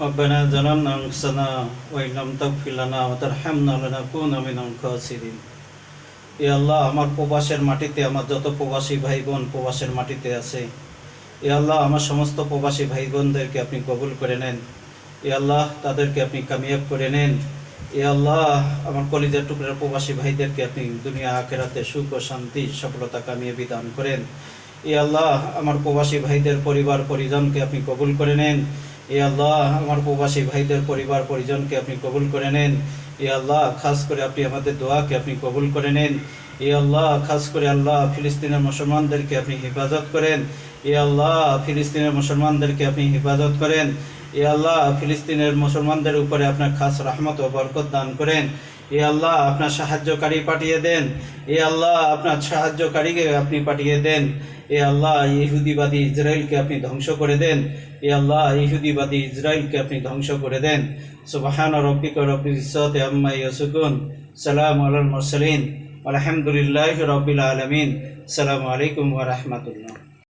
ربنا ظلمنا أنفسنا وإن لم تغفر لنا وترحمنا لنكون من الخاسرين। এ আল্লাহ, আমার প্রবাসের মাটিতে আমার যত প্রবাসী ভাই বোন প্রবাসের মাটিতে আছে, এ আল্লাহ আমার সমস্ত প্রবাসী ভাই বোনদেরকে আপনি কবুল করে নেন। এ আল্লাহ তাদেরকে আপনি কামিয়াব করে নেন। এ আল্লাহ আমার কলিজার টুকরার প্রবাসী ভাইদেরকে আপনি দুনিয়া আখেরাতে সুখ ও শান্তি সফলতা কামিয়াবি দান করেন। এ আল্লাহ আমার প্রবাসী ভাইদের পরিবার পরিজনকে আপনি কবুল করে নেন। এ আল্লাহ আমার প্রবাসী ভাইদের পরিবার পরিজনকে আপনি কবুল করে নেন। এ আল্লাহ খাস করে আপনি আমাদের দোয়াকে আপনি কবুল করে নেন। এ আল্লাহ খাস করে আল্লাহ ফিলিস্তিনের মুসলমানদেরকে আপনি হেফাজত করেন। এ আল্লাহ ফিলিস্তিনের মুসলমানদেরকে আপনি হেফাজত করেন। এ আল্লাহ ফিলিস্তিনের মুসলমানদের উপরে আপনার খাস রহমত ও বরকত দান করেন। এ আল্লাহ আপনার সাহায্যকারী পাঠিয়ে দেন। এ আল্লাহ আপনার সাহায্যকারীকে আপনি পাঠিয়ে দেন। এ আল্লাহ ইহুদিবাদী ইসরায়েলকে আপনি ধ্বংস করে দেন। এ আল্লাহ ইহুদিবাদী ইসরায়েলকে আপনি ধ্বংস করে দেন। সুবহান রাব্বিকা রব্বিল ইজ্জাতি আম্মা ইয়াসিফুন, সালামু আলাল মুরসালিন, আলহামদুলিল্লাহি রাব্বিল আলামিন। আসসালামু আলাইকুম ওয়া রাহমাতুল্লাহ।